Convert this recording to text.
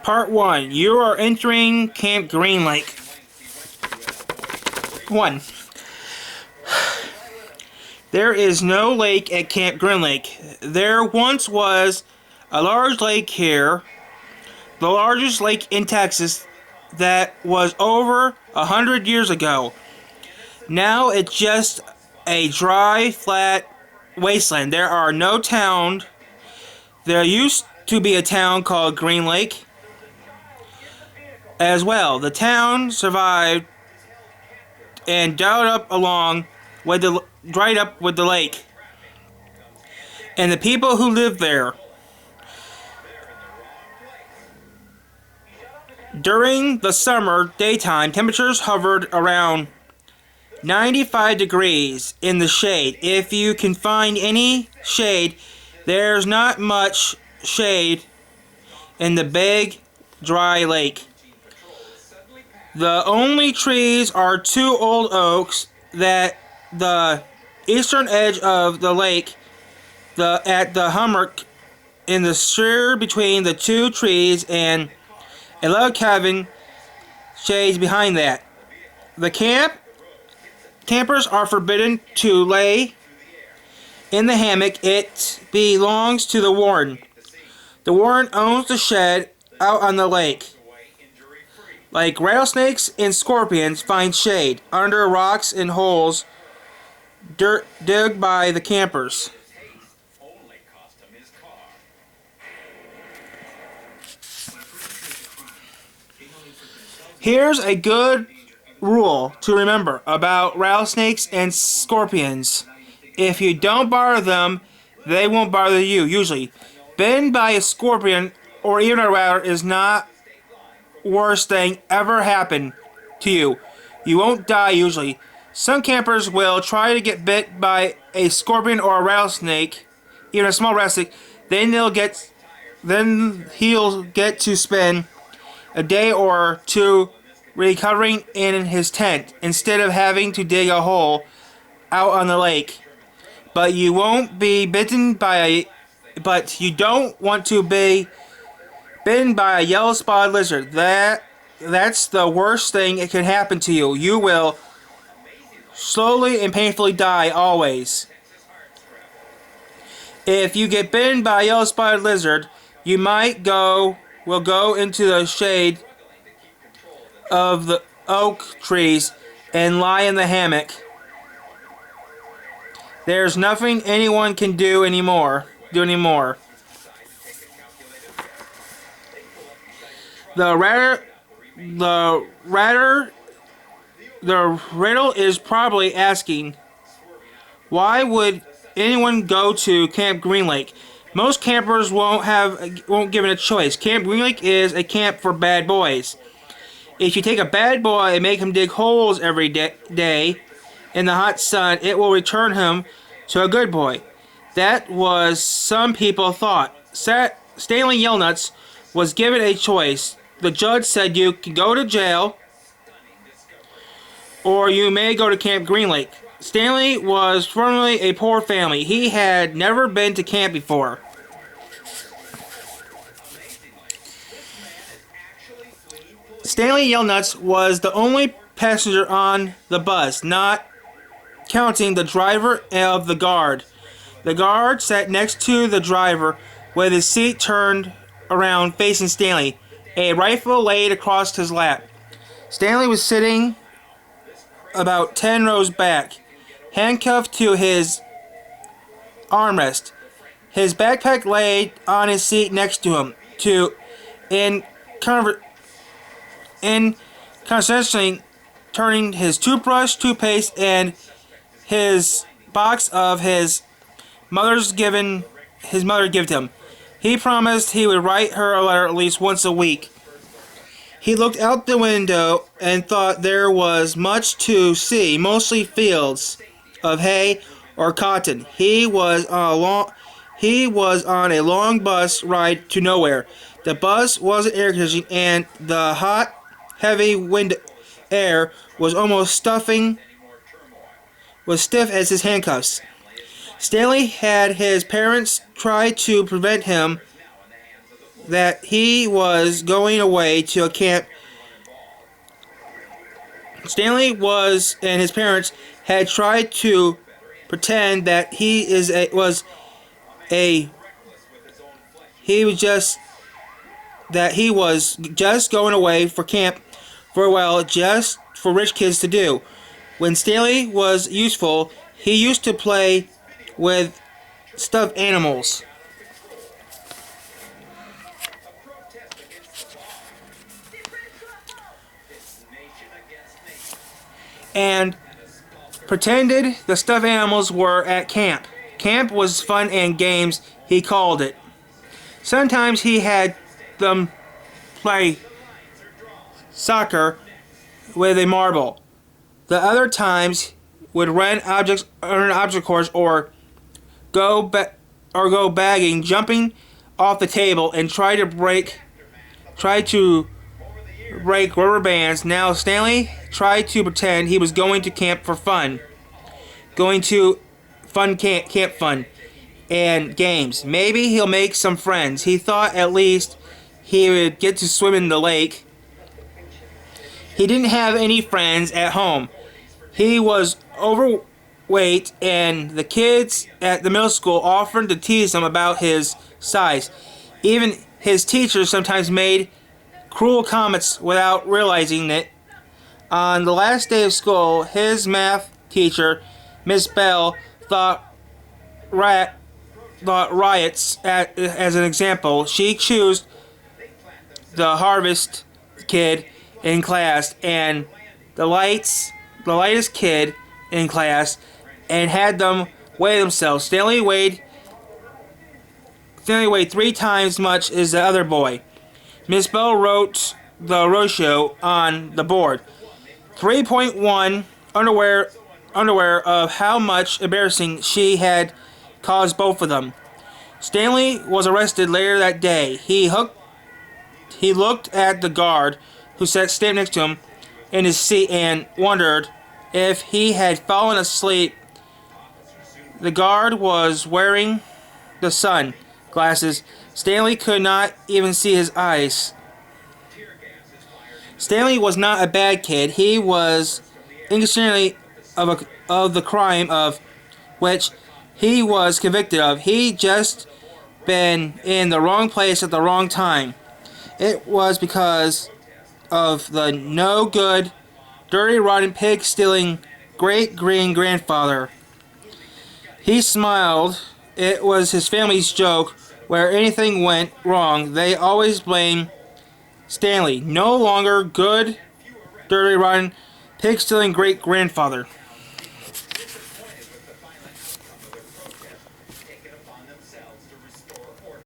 Part 1. You are entering Camp Green Lake. 1. There is no lake at Camp Green Lake. There once was a large lake here, the largest lake in Texas, that was over 100 years ago. Now it's just a dry, flat wasteland. There are no towns. There used to be a town called Green Lake as well. The town survived and dried up with the lake. And the people who lived there. During the summer daytime, temperatures hovered around 95 degrees in the shade. If you can find any shade, there's not much shade in the big, dry lake. The only trees are 2 old oaks that the eastern edge of the lake, at the hummock in the sheer between the 2 trees, and a log cabin shades behind that. The campers are forbidden to lay in the hammock. It belongs to the warden. The warden owns the shed out on the lake. Like rattlesnakes and scorpions, find shade under rocks and holes dug by the campers. Here's a good rule to remember about rattlesnakes and scorpions. If you don't bother them, they won't bother you, usually. Bitten by a scorpion or even a rattler is not worst thing ever happened to you. You won't die usually. Some campers will try to get bit by a scorpion or a rattlesnake, even a small rattlesnake. Then he'll get to spend a day or 2 recovering in his tent instead of having to dig a hole out on the lake. But you won't be bitten by but you don't want to be bitten by a yellow spotted lizard. That's the worst thing that can happen to you. You will slowly and painfully die always. If you get bitten by a yellow spotted lizard, you will go into the shade of the oak trees and lie in the hammock. There's nothing anyone can do anymore. The riddle is probably asking, why would anyone go to Camp Green Lake? Most campers won't give it a choice. Camp Green Lake is a camp for bad boys. If you take a bad boy and make him dig holes every day in the hot sun, it will return him to a good boy. That was some people thought. Stanley Yellnuts was given a choice. The judge said you can go to jail or you may go to Camp Green Lake. Stanley was formerly a poor family. He had never been to camp before. Stanley Yellnuts was the only passenger on the bus, not counting the driver of the guard. The guard sat next to the driver with his seat turned around facing Stanley, a rifle laid across his lap. Stanley was sitting about 10 rows back, handcuffed to his armrest. His backpack laid on his seat next to him. Constantly turning his toothbrush, toothpaste, and his box of his mother gave him. He promised he would write her a letter at least once a week. He looked out the window and thought there was much to see, mostly fields of hay or cotton. He was on a long bus ride to nowhere. The bus wasn't air conditioned, and the hot, heavy wind air was almost stiff as his handcuffs. Stanley had his parents try to prevent him that he was going away to a camp. Stanley and his parents had tried to pretend that he was just going away for camp for a while, just for rich kids to do. When Stanley was useful, he used to play with stuffed animals. And pretended the stuffed animals were at camp. Camp was fun and games, he called it. Sometimes he had them play soccer with a marble. The other times would rent earn object course, or go bagging, jumping off the table, and try to break rubber bands. Now Stanley tried to pretend he was going to camp for fun. Going to camp fun and games. Maybe he'll make some friends. He thought at least he would get to swim in the lake. He didn't have any friends at home. He was overweight, and the kids at the middle school offered to tease him about his size. Even his teachers sometimes made cruel comments without realizing it. On the last day of school, his math teacher, Miss Bell, thought riots as an example. She chose the Harvest kid in class and the lightest kid in class, and had them weigh themselves. Stanley weighed 3 times much as the other boy. Miss Bell wrote the ratio on the board. 3.1 underwear of how much embarrassing she had caused both of them. Stanley was arrested later that day. He looked at the guard who sat standing next to him in his seat and wondered if he had fallen asleep. The guard was wearing the sun glasses. Stanley could not even see his eyes. Stanley was not a bad kid. He was innocently of the crime of which he was convicted of. He just been in the wrong place at the wrong time. It was because of the no good, dirty, rotten, pig-stealing great-grandfather. He smiled. It was his family's joke. Where anything went wrong, they always blamed Stanley. No longer good, dirty, rotten, pig-stealing great-grandfather.